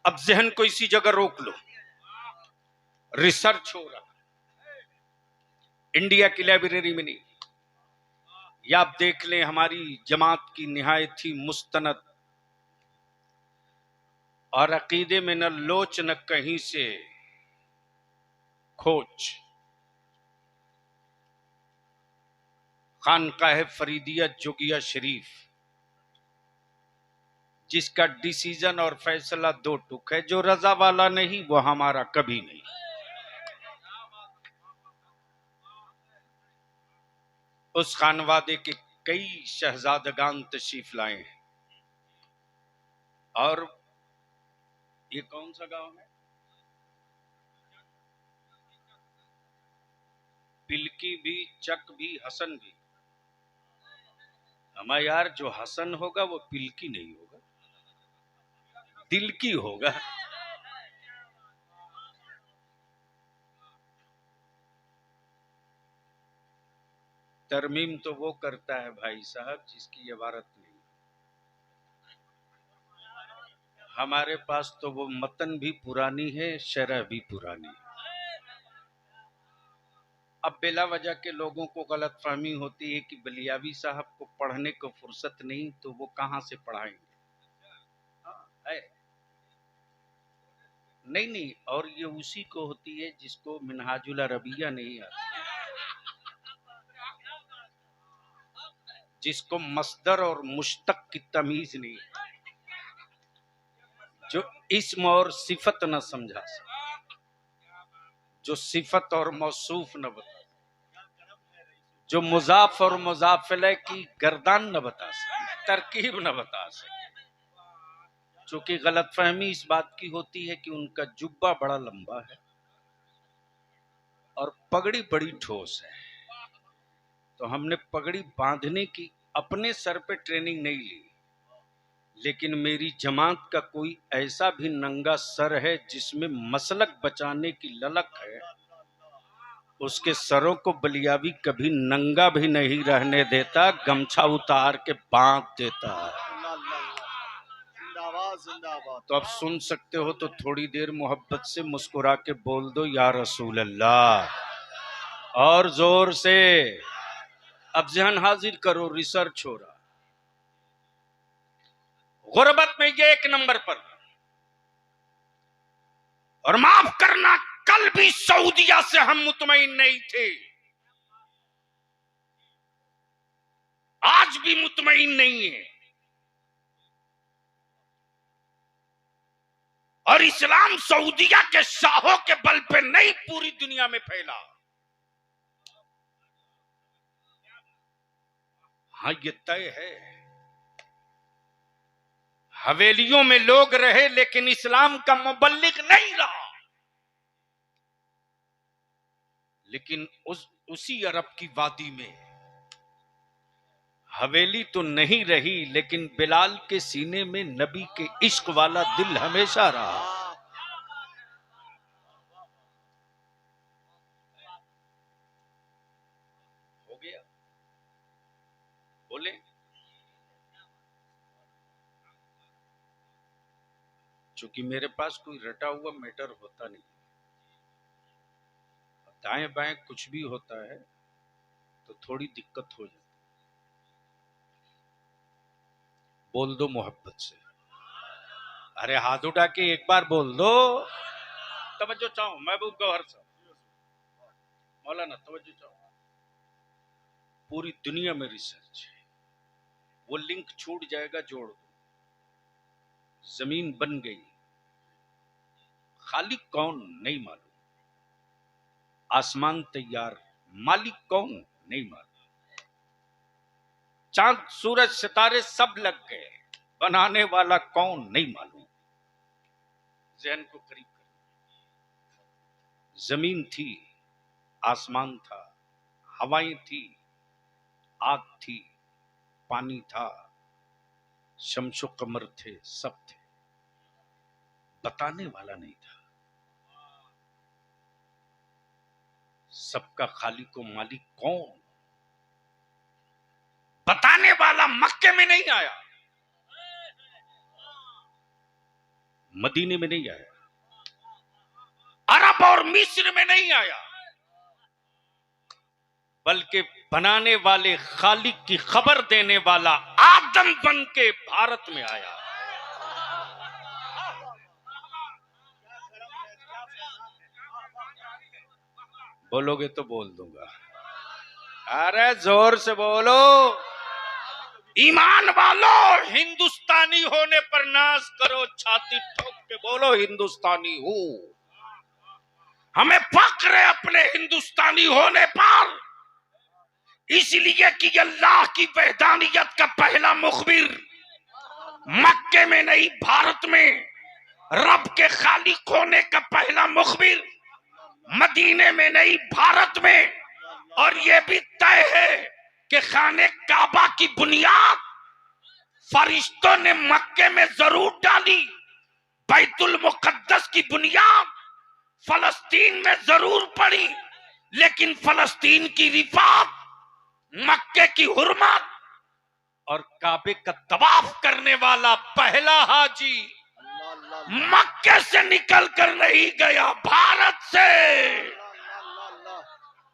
अब जहन को इसी जगह रोक लो। रिसर्च हो रहा इंडिया की लाइब्रेरी में नहीं, या आप देख लें हमारी जमात की निहायत ही मुस्तनद और अकीदे में न लोच न कहीं से खोज, खानकाह फरीदिया जोगिया शरीफ, जिसका डिसीजन और फैसला दो टुक है, जो रजा वाला नहीं वो हमारा कभी नहीं। उस खानवादे के कई शहजादगान तशरीफ लाए हैं। और ये कौन सा गांव है? पिलकी भी, चक भी, हसन भी। हमारा यार जो हसन होगा वो पिलकी नहीं होगा, दिल की होगा। तरमीम तो वो करता है भाई साहब जिसकी इबारत नहीं। हमारे पास तो वो मतन भी पुरानी है, शरह भी पुरानी है। अब बेला वजह के लोगों को गलतफहमी होती है कि बलियावी साहब को पढ़ने को फुर्सत नहीं, तो वो कहां से पढ़ाएंगे। है नहीं नहीं, और ये उसी को होती है जिसको मिनहाजुल अरबिया नहीं आती, जिसको मस्दर और मुश्तक की तमीज नहीं, जो इस्म और सिफत न समझा सके, जो सिफत और मौसूफ न बता, जो मुजाफ और मुजाफिले की गर्दान न बता सके, तरकीब न बता सके। चूंकि गलतफहमी इस बात की होती है कि उनका जुब्बा बड़ा लंबा है और पगड़ी बड़ी ठोस है, तो हमने पगड़ी बांधने की अपने सर पे ट्रेनिंग नहीं ली, लेकिन मेरी जमात का कोई ऐसा भी नंगा सर है जिसमें मसलक बचाने की ललक है, उसके सरों को बलियावी कभी नंगा भी नहीं रहने देता, गमछा उतार के बांध देता है। जिंदाबाद जिंदाबाद। तो अब सुन सकते हो तो थोड़ी देर मोहब्बत से मुस्कुरा के बोल दो या रसूल अल्लाह, और जोर से। अब जहन हाजिर करो, रिसर्च हो रहा, गुर्बत में ये 1 नंबर पर। और माफ करना, कल भी सऊदिया से हम मुतमईन नहीं थे, आज भी मुतमईन नहीं है। और इस्लाम सऊदिया के शाहों के बल पे नहीं, पूरी दुनिया में फैला। हाँ, ये तय है, हवेलियों में लोग रहे लेकिन इस्लाम का मुबल्लिग नहीं रहा। लेकिन उसी अरब की वादी में हवेली तो नहीं रही, लेकिन बिलाल के सीने में नबी के इश्क वाला दिल हमेशा रहा। हो गया, बोले। चूंकि मेरे पास कोई रटा हुआ मैटर होता नहीं, दाएं बाएं कुछ भी होता है तो थोड़ी दिक्कत हो जाती। बोल दो मोहब्बत से, अरे हाथ उठा के एक बार बोल दो। तवज्जो चाहो महबूब गौहर साहब, मौलाना तवज्जो चाहो। पूरी दुनिया में रिसर्च है, वो लिंक छूट जाएगा, जोड़ दो। जमीन बन गई, खालिक कौन नहीं मालूम, आसमान तैयार, मालिक कौन नहीं मालूम, चांद सूरज सितारे सब लग गए, बनाने वाला कौन नहीं मालूम। जहन को करीब कर, जमीन थी, आसमान था, हवाएं थी, आग थी, पानी था, शम्सो कमर थे, सब थे, बताने वाला नहीं था। सबका खालिक को मालिक कौन, बताने वाला मक्के में नहीं आया, मदीने में नहीं आया, अरब और मिस्र में नहीं आया, बल्कि बनाने वाले खालिक की खबर देने वाला आदम बन के भारत में आया। बोलोगे तो बोल दूंगा, अरे जोर से बोलो। ईमान वालों, हिंदुस्तानी होने पर नाज करो, छाती ठोक के बोलो हिंदुस्तानी हूं। हमें फक्र है अपने हिंदुस्तानी होने पर, इसलिए कि अल्लाह की वहदानियत का पहला मुखबिर मक्के में नहीं भारत में, रब के खालिक होने का पहला मुखबिर मदीने में नहीं भारत में। और यह भी तय है कि खाने काबा की बुनियाद फरिश्तों ने मक्के में जरूर डाली, बैतुल मुकद्दस की बुनियाद फलस्तीन में जरूर पड़ी, लेकिन फलस्तीन की रिफात, मक्के की हुर्मत और काबे का तवाफ करने वाला पहला हाजी मक्के से निकल कर नहीं गया, भारत से।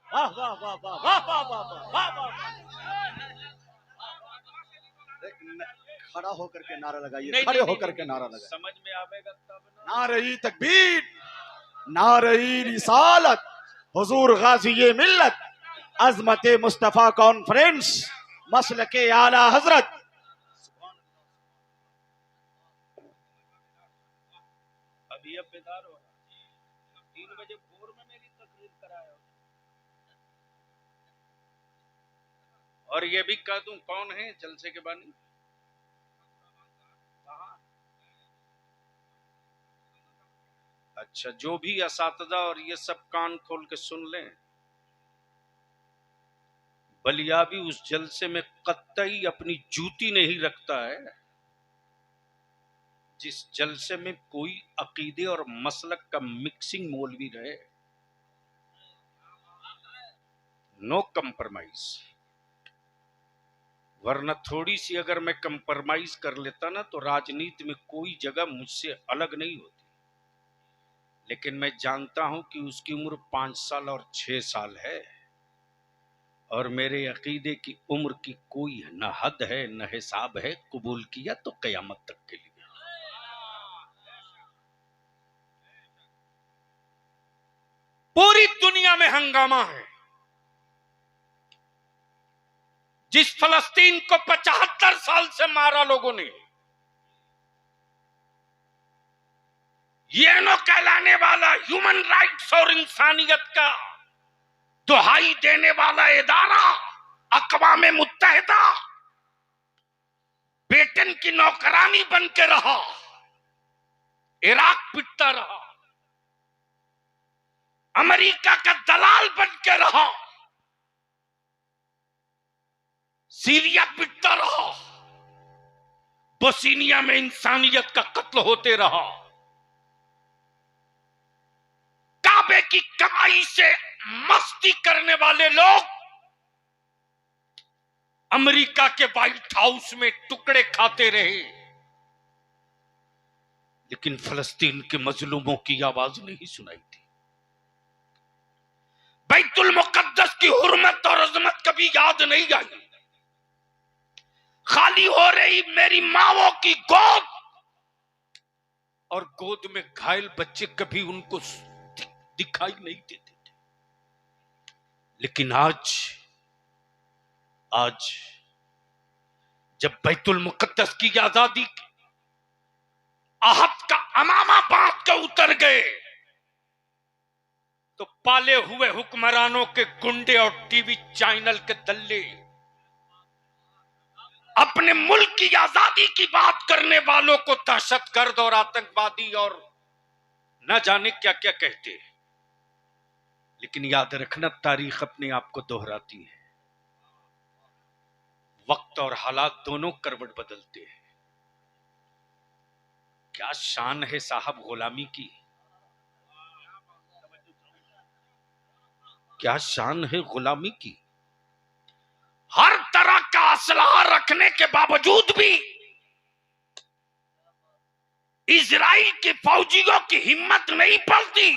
वाह वाह वाह वाह वाह वाह वाह वाह वाह। खड़ा होकर के नारा लगाइए, नहीं, खड़े नहीं, होकर नहीं, के नारा लगाइए। समझ में आवेगा तब ना। नारे तकबीर, नारे रिसालत, हुजूर गाज़ी मिल्लत, अज़मत मुस्तफ़ा कॉन्फ्रेंस, मसलके आला हजरत। अभी अब बेदार हो 3 बजे भोर में मेरी तकरीर कराया। और ये भी कह दूं कौन है जलसे के बानी? अच्छा, जो भी असातिज़ा और ये सब कान खोल के सुन लें, बलियाबी उस जलसे में कतई अपनी जूती नहीं रखता है जिस जलसे में कोई अकीदे और मसलक का मिक्सिंग मौलवी रहे। No compromise. वरना थोड़ी सी अगर मैं कंप्रोमाइज कर लेता ना तो राजनीति में कोई जगह मुझसे अलग नहीं होती। लेकिन मैं जानता हूं कि उसकी उम्र 5 साल और 6 साल है और मेरे अकीदे की उम्र की कोई न हद है न हिसाब है। कबूल किया तो कयामत तक के लिए। पूरी दुनिया में हंगामा है। जिस फलस्तीन को 75 साल से मारा लोगों ने, यूएनओ कहलाने वाला ह्यूमन राइट्स और इंसानियत का दुहाई देने वाला इदारा अक़वाम मुत्तहिदा बेटन की नौकरानी बन के रहा, इराक पिटता रहा, अमेरिका का दलाल बन के रहा, सीरिया पिटता रहा, बोस्निया में इंसानियत का कत्ल होते रहा। काबे की कमाई से मस्ती करने वाले लोग अमेरिका के व्हाइट हाउस में टुकड़े खाते रहे, लेकिन फलस्तीन के मजलूमों की आवाज नहीं सुनाई दी। बैतुल मुकद्दस की हुर्मत और अजमत कभी याद नहीं आई। खाली हो रही मेरी माओ की गोद और गोद में घायल बच्चे कभी उनको दिखाई नहीं देते थे। लेकिन आज जब बैतुल मुकद्दस की आजादी की आहत का अमामा बांध के उतर गए तो पाले हुए हुक्मरानों के गुंडे और टीवी चैनल के दल्ले अपने मुल्क की आजादी की बात करने वालों को दहशतगर्द और आतंकवादी और न जाने क्या क्या कहते हैं। लेकिन याद रखना, तारीख अपने आप को दोहराती है। वक्त और हालात दोनों करवट बदलते हैं। क्या शान है साहब गुलामी की, क्या शान है गुलामी की। हर तरह का असलहा रखने के बावजूद भी इजराइल के फौजियों की हिम्मत नहीं पड़ती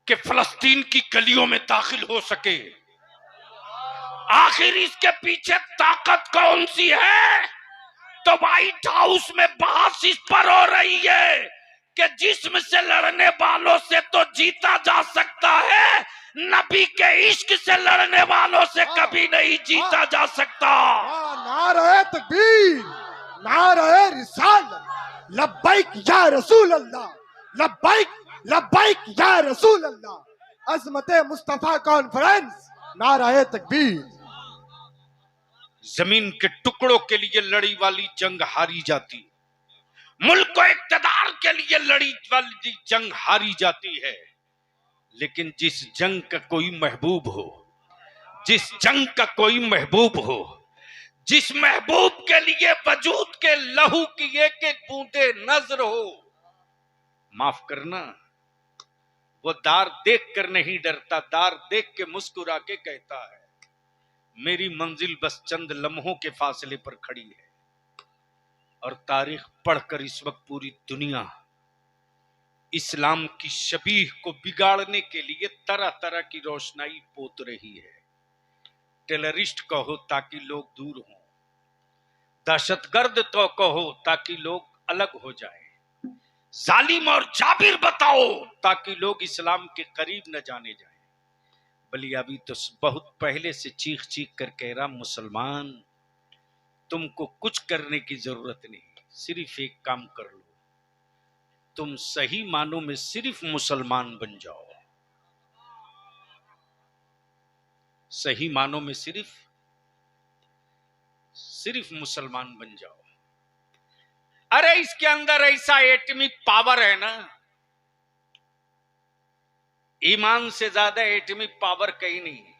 कि फलस्तीन की गलियों में दाखिल हो सके। आखिर इसके पीछे ताकत कौन सी है? तो व्हाइट हाउस में बहस इस पर हो रही है कि जिस्म से लड़ने वालों से तो जीता जा सकता है, नबी के इश्क से लड़ने वालों से कभी नहीं जीता जा सकता। नारे तकबीर, नारे रिसालत, लब्बैक या रसूल अल्लाह, लब्बैक लब्बैक या रसूल अल्लाह, अज़मत मुस्तफ़ा कॉन्फ्रेंस, नारे तकबीर। जमीन के टुकड़ों के लिए लड़ी वाली जंग हारी जाती, मुल्क को इक़्तिदार के लिए लड़ी वाली जंग हारी जाती है। लेकिन जिस जंग का कोई महबूब हो, जिस जंग का कोई महबूब हो, जिस महबूब के लिए वजूद के लहू की एक एक बूंदे नजर हो, माफ करना, वो दार देख कर नहीं डरता, दार देख के मुस्कुरा के कहता है मेरी मंजिल बस चंद लम्हों के फासले पर खड़ी है। और तारीख पढ़कर इस वक्त पूरी दुनिया इस्लाम की शबीह को बिगाड़ने के लिए तरह तरह की रोशनाई पोत रही है। टेररिस्ट कहो ताकि लोग दूर हों, दहशतगर्द तो कहो ताकि लोग अलग हो जाएं, जालिम और जाबिर बताओ ताकि लोग इस्लाम के करीब न जाने जाएं। बल्कि अभी तो बहुत पहले से चीख चीख कर कह रहा, मुसलमान तुमको कुछ करने की जरूरत नहीं, सिर्फ एक काम कर लो, तुम सही मानों में सिर्फ मुसलमान बन जाओ, सही मानों में सिर्फ मुसलमान बन जाओ। अरे इसके अंदर ऐसा एटॉमिक पावर है ना, ईमान से ज्यादा एटॉमिक पावर कहीं नहीं है।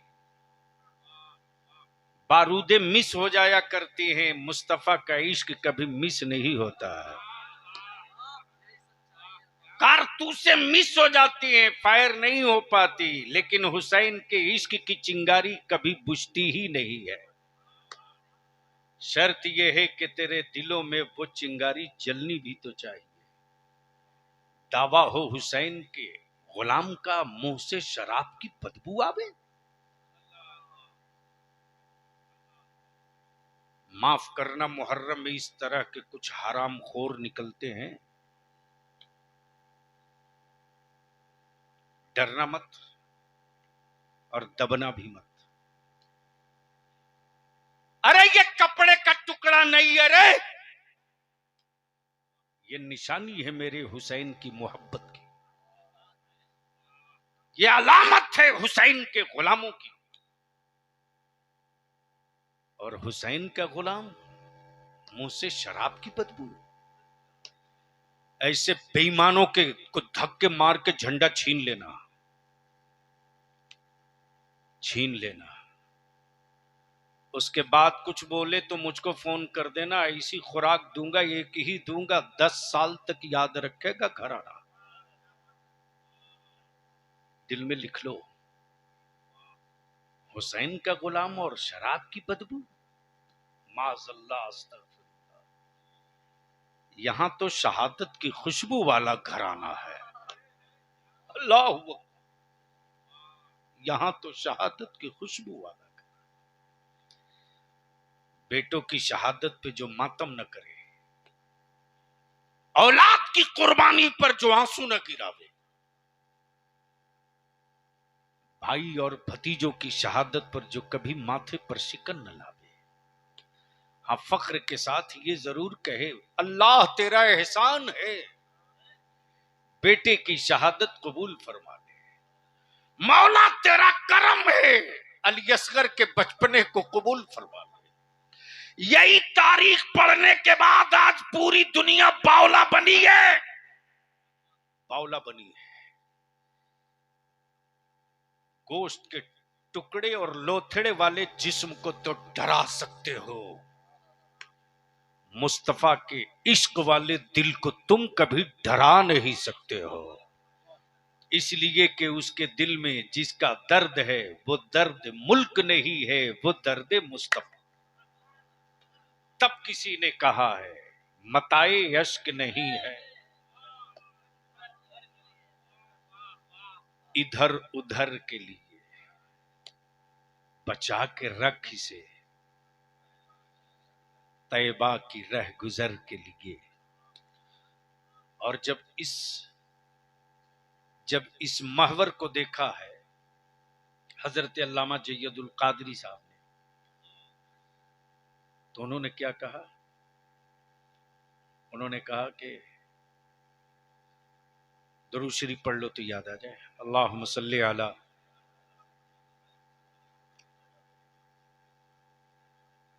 बारूदे मिस हो जाया करती हैं, मुस्तफा का इश्क कभी मिस नहीं होता। कारतूसें मिस हो जाती हैं, फायर नहीं हो पाती, लेकिन हुसैन के इश्क की चिंगारी कभी बुझती ही नहीं है। शर्त यह है कि तेरे दिलों में वो चिंगारी जलनी भी तो चाहिए। दावा हो हुसैन के गुलाम का, मुंह से शराब की बदबू आवे। माफ करना, मुहर्रम में इस तरह के कुछ हराम खोर निकलते हैं। डरना मत और दबना भी मत। अरे ये कपड़े का टुकड़ा नहीं है रे, ये निशानी है मेरे हुसैन की मोहब्बत की, ये अलामत है हुसैन के गुलामों की। और हुसैन का गुलाम, मुंह से शराब की बदबू। ऐसे बेईमानों के को धक्के मार के झंडा छीन लेना, उसके बाद कुछ बोले तो मुझको फोन कर देना, ऐसी खुराक दूंगा, एक ही दूंगा, 10 साल तक याद रखेगा घराना। दिल में लिख लो, हुसैन का गुलाम और शराब की बदबू, माज़अल्लाह अस्तग़फिरुल्लाह। यहां तो शहादत की खुशबू वाला घराना है। अल्लाह हू, यहां तो शहादत की खुशबू वाला। बेटों की शहादत पे जो मातम न करे, औलाद की कुर्बानी पर जो आंसू न गिरावे, भाई और भतीजों की शहादत पर जो कभी माथे पर शिकन न लावे। हाँ, फख्र के साथ ये जरूर कहे, अल्लाह तेरा एहसान है, बेटे की शहादत कबूल फरमा ले। मौला तेरा करम है, अली असगर के बचपने को कबूल फरमा ले। यही तारीख पढ़ने के बाद आज पूरी दुनिया बावला बनी है, बावला बनी है। गोश्त के टुकड़े और लोथड़े वाले जिस्म को तो डरा सकते हो, मुस्तफा के इश्क वाले दिल को तुम कभी डरा नहीं सकते हो। इसलिए कि उसके दिल में जिसका दर्द है, वो दर्द मुल्क नहीं है, वो दर्द मुस्तफा। तब किसी ने कहा है, मताए अश्क नहीं है, इधर उधर के लिए बचा के रख इसे, तैबा की रह गुजर के लिए। और जब इस महवर को देखा है हजरत अल्लामा जय्यदुल कादरी साहब ने, तो उन्होंने क्या कहा? उन्होंने कहा कि दुरूद शरीफ पढ़ लो तो याद आ जाए, अल्लाहुम्मा सल्ली अला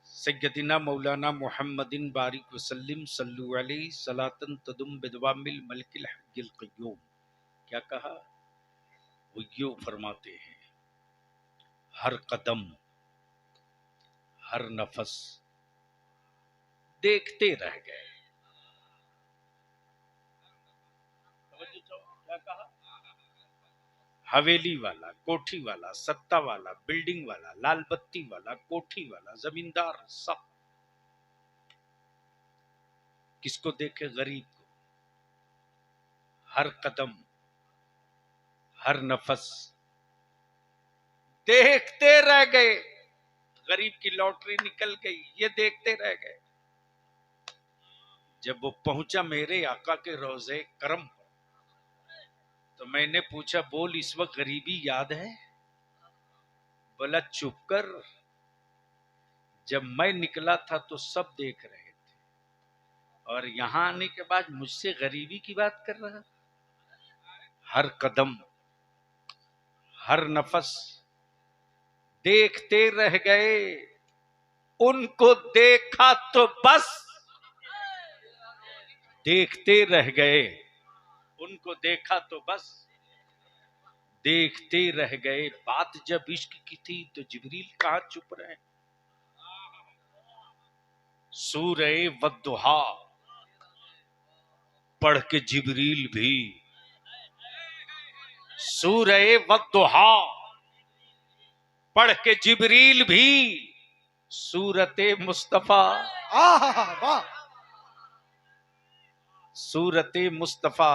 सय्यदिना मौलाना मुहम्मदिन बारिक वसल्लिम सल्लु अलैहि सलातन तदुम बिदवामिल मलिकिल हय्यिल क़य्यूम। क्या कहा? वो यूं फरमाते हैं, हर कदम हर नफस देखते रह गए। क्या कहा? हवेली वाला, कोठी वाला, सत्ता वाला, बिल्डिंग वाला, लाल बत्ती वाला, कोठी वाला, जमींदार, सब किसको देखे? गरीब को। हर कदम हर नफस देखते रह गए। गरीब की लॉटरी निकल गई, ये देखते रह गए। जब वो पहुंचा मेरे आका के रोज़े करम पर, तो मैंने पूछा, बोल इस वक्त गरीबी याद है? बोला चुप कर, जब मैं निकला था तो सब देख रहे थे, और यहां आने के बाद मुझसे गरीबी की बात कर रहा। हर कदम, हर नफस देखते रह गए, उनको देखा तो बस, देखते रह गए, उनको देखा तो बस, देखते रह गए। बात जब इश्क की थी तो जिब्रील कहां चुप रहे। सूरे वद्दुहा पढ़ के जिब्रील भी, सूरे वद्दुहा पढ़ के जिब्रील भी, सूरते मुस्तफा, वाह, सूरते मुस्तफा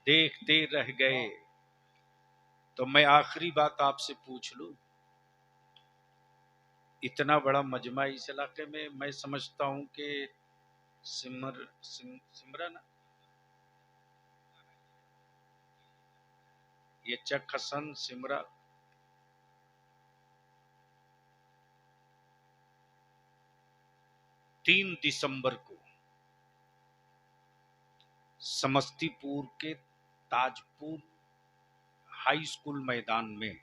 देखते रह गए। तो मैं आखिरी बात आपसे पूछ लूं, इतना बड़ा मजमा इस इलाके में, मैं समझता हूं कि सिमरन, ये चक हसन सिमरा, 3 दिसंबर को समस्तीपुर के ताजपुर हाई स्कूल मैदान में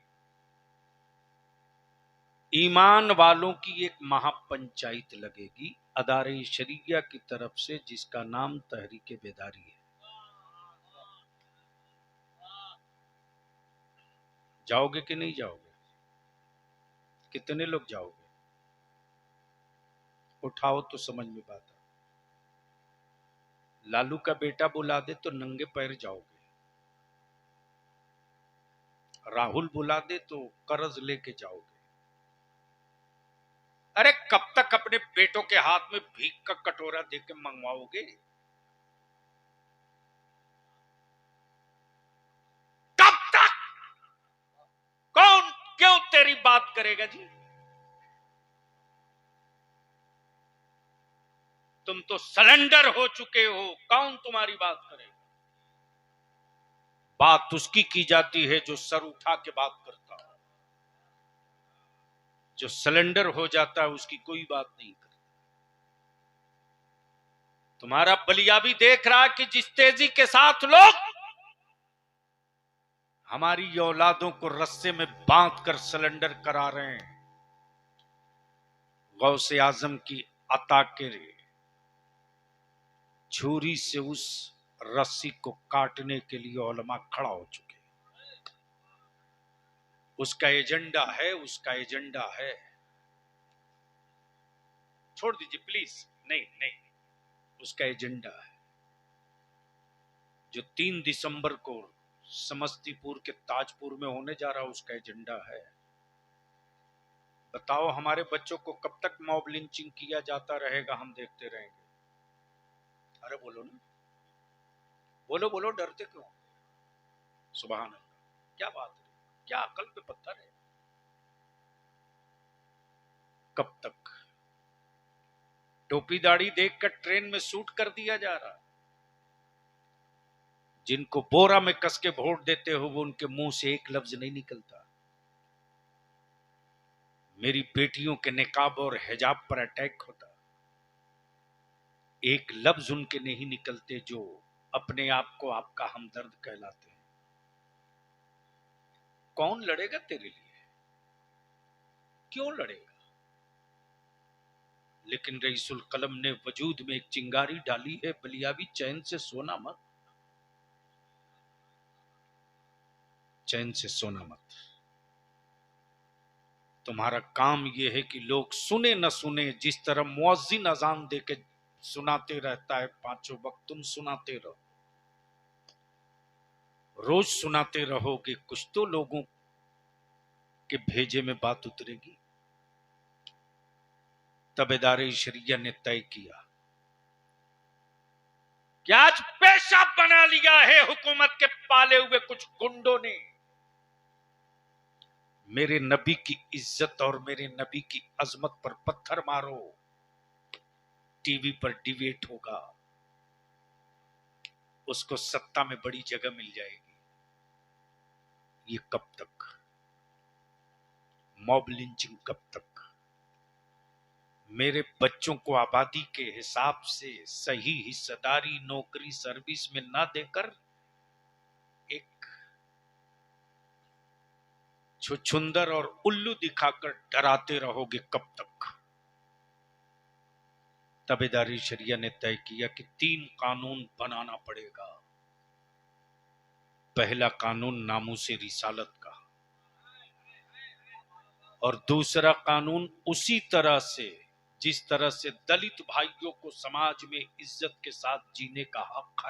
ईमान वालों की एक महापंचायत लगेगी अदारे शरिया की तरफ से, जिसका नाम तहरीके बेदारी है। जाओगे कि नहीं जाओगे? कितने लोग जाओगे? उठाओ तो समझ में बात है। लालू का बेटा बुला दे तो नंगे पैर जाओगे, राहुल बुला दे तो कर्ज लेके जाओगे। अरे कब तक अपने बेटों के हाथ में भीख का कटोरा देके मंगवाओगे? कब तक? कौन क्यों तेरी बात करेगा जी? तुम तो सरेंडर हो चुके हो, कौन तुम्हारी बात करेगा? बात उसकी की जाती है जो सर उठा के बात करता है, जो सिलेंडर हो जाता है उसकी कोई बात नहीं करता। तुम्हारा बलिया भी देख रहा है कि जिस तेजी के साथ लोग हमारी औलादों को रस्से में बांध कर सिलेंडर करा रहे हैं, गौसे आजम की अता के छुरी से उस रस्सी को काटने के लिए उलमा खड़ा हो चुके। उसका एजेंडा है, उसका एजेंडा है। छोड़ दीजिए प्लीज, नहीं नहीं, उसका एजेंडा है जो 3 दिसंबर को समस्तीपुर के ताजपुर में होने जा रहा है, उसका एजेंडा है। बताओ हमारे बच्चों को कब तक मॉब लिंचिंग किया जाता रहेगा, हम देखते रहेंगे? अरे बोलो ना, बोलो बोलो, डरते क्यों? सुभान अल्लाह, क्या बात है, क्या अकल पे पत्थर है। कब तक? टोपी दाढ़ी देखकर ट्रेन में सूट कर दिया जा रहा। जिनको बोरा में कस के वोट देते हो वो उनके मुंह से एक लफ्ज नहीं निकलता। मेरी बेटियों के निकाब और हिजाब पर अटैक होता, एक लफ्ज उनके नहीं निकलते जो अपने आप को आपका हमदर्द कहलाते हैं। कौन लड़ेगा तेरे लिए? क्यों लड़ेगा? लेकिन रईसुल कलम ने वजूद में एक चिंगारी डाली है, बलियावी चैन से सोना मत, चैन से सोना मत। तुम्हारा काम यह है कि लोग सुने न सुने, जिस तरह मुअज्जिन अजान देके सुनाते रहता है 5 वक्त, तुम सुनाते रहो, रोज सुनाते रहोगे, कुछ तो लोगों के भेजे में बात उतरेगी। तबेदारे शरिया ने तय किया कि आज पेशा बना लिया है हुकूमत के पाले हुए कुछ गुंडों ने। मेरे नबी की इज्जत और मेरे नबी की अजमत पर पत्थर मारो, टीवी पर डिबेट होगा, उसको सत्ता में बड़ी जगह मिल जाएगी। ये कब तक? मॉब लिंचिंग कब तक? मेरे बच्चों को आबादी के हिसाब से सही हिस्सेदारी नौकरी सर्विस में ना देकर एक छुछुंदर और उल्लू दिखाकर डराते रहोगे कब तक? तबेदारी शरिया ने तय किया कि 3 कानून बनाना पड़ेगा। पहला कानून नामूसे रिसालत का, और दूसरा कानून उसी तरह से जिस तरह से दलित भाइयों को समाज में इज्जत के साथ जीने का हक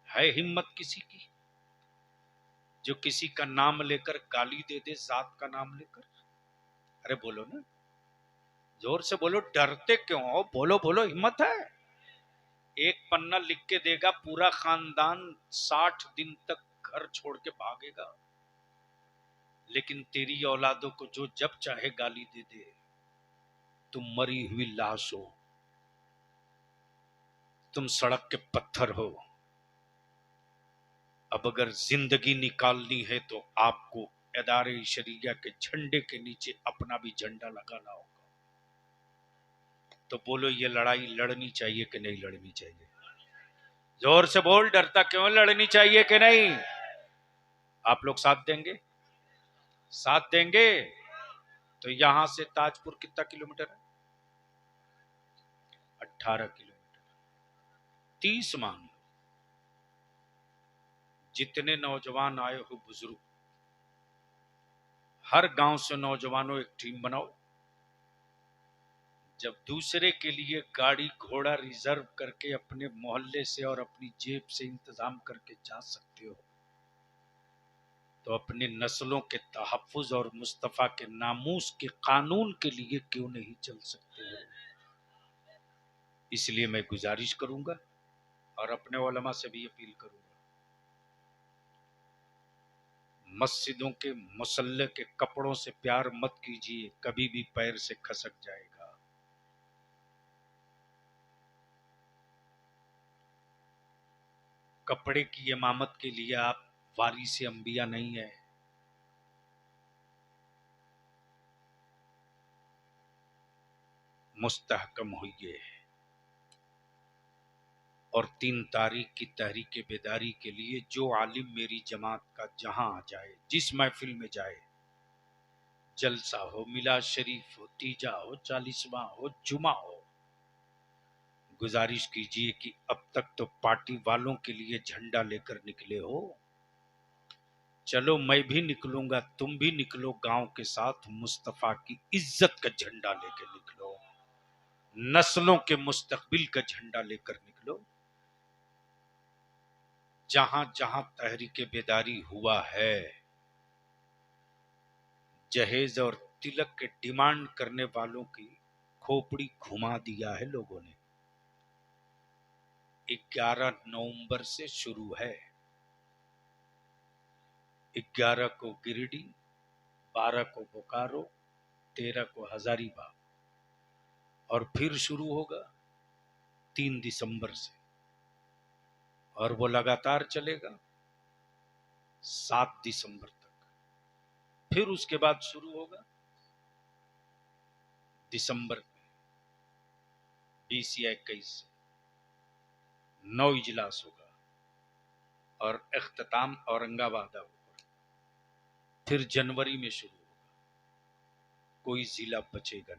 है हिम्मत किसी की जो किसी का नाम लेकर गाली दे दे, जात का नाम लेकर? अरे बोलो ना, जोर से बोलो, डरते क्यों हो? बोलो बोलो, हिम्मत है? एक पन्ना लिख के देगा, पूरा खानदान 60 दिन तक घर छोड़ के भागेगा। लेकिन तेरी औलादों को जो जब चाहे गाली दे दे, तुम मरी हुई लाश हो, तुम सड़क के पत्थर हो। अब अगर जिंदगी निकालनी है तो आपको इदारे शरिया के झंडे के नीचे अपना भी झंडा लगाना होगा। तो बोलो, ये लड़ाई लड़नी चाहिए कि नहीं लड़नी चाहिए? जोर से बोल, डरता क्यों? लड़नी चाहिए कि नहीं? आप लोग साथ देंगे? साथ देंगे? तो यहां से ताजपुर कितना किलोमीटर है? 18 किलोमीटर। 30 मान लो। जितने नौजवान आए हो बुजुर्ग, हर गांव से नौजवानों एक टीम बनाओ। जब दूसरे के लिए गाड़ी घोड़ा रिजर्व करके अपने मोहल्ले से और अपनी जेब से इंतजाम करके जा सकते हो, तो अपने नस्लों के तहफ्फुज और मुस्तफा के नामूस के कानून के लिए क्यों नहीं चल सकते हो? इसलिए मैं गुजारिश करूंगा और अपने उलमा से भी अपील करूंगा, मस्जिदों के मुसल्ले के कपड़ों से प्यार मत कीजिए, कभी भी पैर से खसक जाएगा। कपड़े की इमामत के लिए आप वारिस अंबिया नहीं है। मुस्तहकम होइए और 3 तारीख की तहरीक बेदारी के लिए जो आलिम मेरी जमात का जहां आ जाए, जिस महफिल में जाए, जलसा हो, मिलाद शरीफ हो, तीजा हो, 40वां हो, जुमा हो, गुजारिश कीजिए कि अब तक तो पार्टी वालों के लिए झंडा लेकर निकले हो, चलो मैं भी निकलूंगा, तुम भी निकलो, गांव के साथ मुस्तफा की इज्जत का झंडा लेकर निकलो, नस्लों के मुस्तकबिल का झंडा लेकर निकलो। जहां जहां तहरीक बेदारी हुआ है, जहेज और तिलक के डिमांड करने वालों की खोपड़ी घुमा दिया है लोगों ने। 11 नवंबर से शुरू है। 11 को गिरिडीह, 12 को बोकारो, 13 को हजारीबाग, और फिर शुरू होगा 3 दिसंबर से, और वो लगातार चलेगा 7 दिसंबर तक। फिर उसके बाद शुरू होगा दिसंबर में 20 या 21 से 9 इजलास होगा, और इख्तिताम औरंगाबाद होगा। फिर जनवरी में शुरू होगा, कोई जिला बचेगा नहीं।